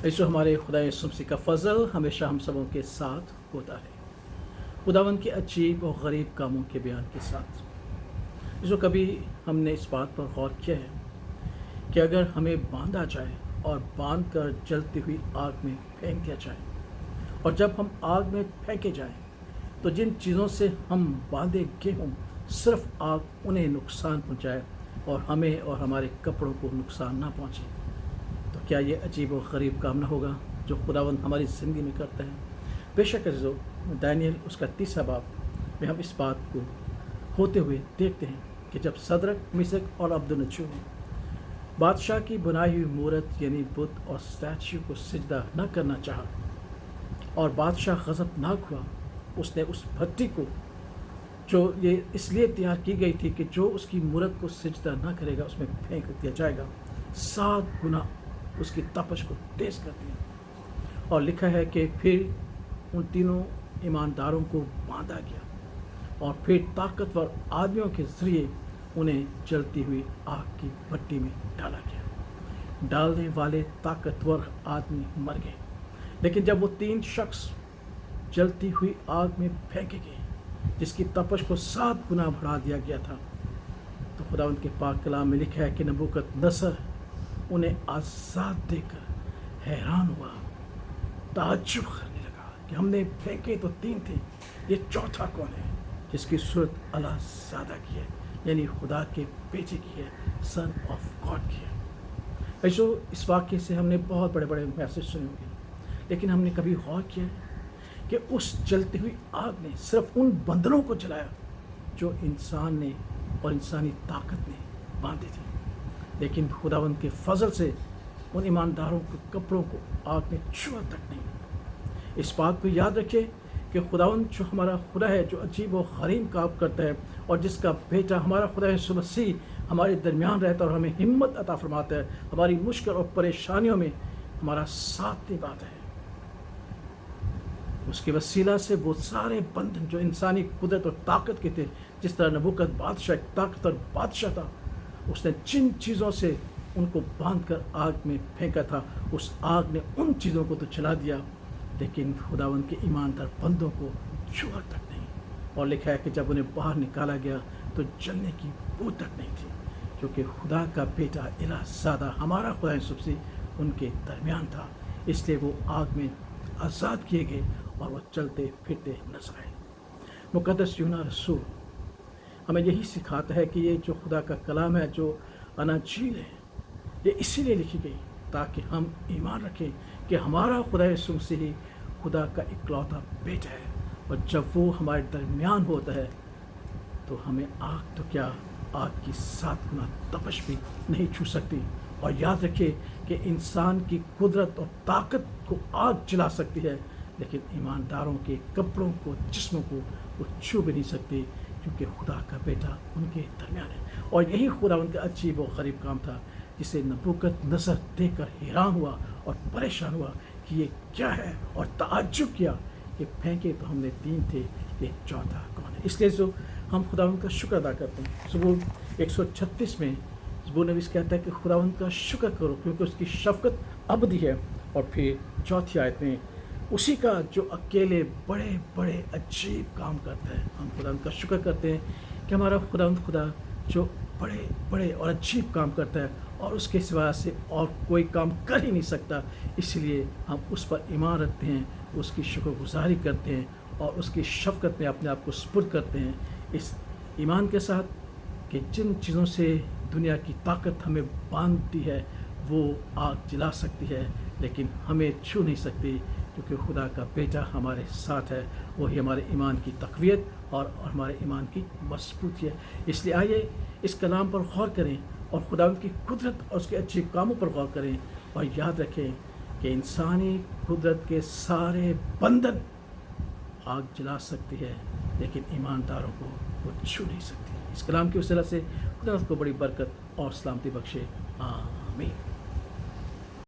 ऐसो हमारे खुदा यीशु मसीह का फ़ज़ल हमेशा हम सबों के साथ होता है, खुदावंद के अजीब और ग़रीब कामों के बयान के साथ। जो कभी हमने इस बात पर गौर किया है कि अगर हमें बांधा जाए और बांध कर जलती हुई आग में फेंक दिया जाए, और जब हम आग में फेंके जाएं, तो जिन चीज़ों से हम बांधे गए हों सिर्फ आग उन्हें नुकसान पहुंचाए और हमें और हमारे कपड़ों को नुकसान ना पहुंचे, तो क्या ये अजीब और ग़रीब काम ना होगा जो खुदावंद हमारी ज़िंदगी में करते हैं। बेशक जो दानियल उसका 3 बाब में हम इस बात को होते हुए देखते हैं कि जब सदरक, मिशक और अब्दुन्नेगो ने बादशाह की बनाई हुई मूरत यानी बुत और स्टैच्यू को सिजदा न करना चाहा और बादशाह गज़बनाक हुआ, उसने उस भट्टी को जो ये इसलिए तैयार की गई थी कि जो उसकी मूरत को सिजदा न करेगा उसमें फेंक दिया जाएगा, 7 गुना उसकी तपश को तेज़ कर दिया। और लिखा है कि फिर उन तीनों ईमानदारों को बांधा गया और फिर ताकतवर आदमियों के ज़रिए उन्हें जलती हुई आग की भट्टी में डाला गया। डालने वाले ताकतवर आदमी मर गए, लेकिन जब वो 3 शख्स जलती हुई आग में फेंके गए जिसकी तपश को 7 गुना बढ़ा दिया गया था, तो खुदावंद के पाक कलाम में लिखा है कि नबूकदनेस्सर उन्हें आज़ाद देकर हैरान हुआ, ताज्जुब करने लगा कि हमने फेंके तो 3 थे, ये चौथा कौन है जिसकी सूरत अल्लाह ज़्यादा की है, यानी खुदा के बेटे की है, सन ऑफ गॉड की है। ऐसो इस वाक्य से हमने बहुत बड़े बड़े मैसेज सुने होंगे, लेकिन हमने कभी गौर किया है कि उस जलती हुई आग ने सिर्फ उन बंधनों को जलाया जो इंसान ने और इंसानी ताकत ने बांधे थे, लेकिन खुदावंद के फजल से उन ईमानदारों के कपड़ों को आग ने छुआ तक नहीं। इस बात को याद रखिए कि खुदावंद जो हमारा खुदा है, जो अजीब और ग़रीब काम करता है और जिसका बेटा हमारा खुदा यीशु मसीह हमारे दरमियान रहता है और हमें हिम्मत अता फरमाता है, हमारी मुश्किल और परेशानियों में हमारा साथ निभाता है। उसके वसीला से वो सारे बंधन जो इंसानी कुदरत और ताकत के थे, जिस तरह नबूकद बादशाह एक ताकतवर बादशाह था, उसने जिन चीज़ों से उनको बांध कर आग में फेंका था, उस आग ने उन चीज़ों को तो जला दिया, लेकिन खुदावंद के ईमानदार बंदों को छुआ तक नहीं। और लिखा है कि जब उन्हें बाहर निकाला गया तो जलने की बू तक नहीं थी, क्योंकि खुदा का बेटा इलाज़ादा हमारा खुदा यीशु मसीह उनके दरमियान था, इसलिए वो आग में आज़ाद किए गए और वो चलते फिरते नजर आए। मुक़द्दस यूहन्ना रसूल हमें यही सिखाता है कि ये जो खुदा का कलाम है, जो अनाजील है, ये इसीलिए लिखी गई ताकि हम ईमान रखें कि हमारा खुदा यीशु मसीह खुदा का इकलौता बेटा है, और जब वो हमारे दरमियान होता है तो हमें आग तो क्या, आग की 7 गुना तपश भी नहीं छू सकती। और याद रखिए कि इंसान की कुदरत और ताकत को आग जला सकती है, लेकिन ईमानदारों के कपड़ों को, जिस्मों को वो छू भी नहीं सकती, क्योंकि खुदा का बेटा उनके दरमियान है। और यही खुदा उनका अजीब और ग़रीब काम था जिसे नबूकदनेस्सर देखकर हैरान हुआ और परेशान हुआ कि ये क्या है, और ताज्जुब किया कि फेंके तो हमने 3 थे, ये चौथा कौन है। इसलिए जो हम खुदावंद का शुक्र अदा करते हैं, ज़बूर 136 में ज़बूर नवीस कहता है कि खुदावंद का शुक्र करो क्योंकि उसकी शफ़क़त अबदी है। और फिर चौथी आयत में उसी का जो अकेले बड़े बड़े अजीब काम करता है, हम खुदावंद का शुक्र करते हैं कि हमारा खुदा जो बड़े बड़े और अजीब काम करता है और उसके सिवा से और कोई काम कर ही नहीं सकता, इसलिए हम उस पर ईमान रखते हैं, उसकी शुक्रगुजारी करते हैं और उसकी शफ़क़त में अपने आप को सुपुर्द करते हैं, इस ईमान के साथ कि जिन चीज़ों से दुनिया की ताकत हमें बांधती है वो आग जला सकती है, लेकिन हमें छू नहीं सकती, क्योंकि खुदा का बेटा हमारे साथ है। वही हमारे ईमान की तक़वियत और हमारे ईमान की मजबूती है। इसलिए आइए इस कलाम पर गौर करें और खुदा की कुदरत और उसके अच्छे कामों पर गौर करें, और याद रखें कि इंसानी कुदरत के सारे बंधन आग जला सकती है, लेकिन ईमानदारों को वो छू नहीं सकती। इस कलाम की वजह से खुदा को बड़ी बरकत और सलामती बख्शे। आमीन।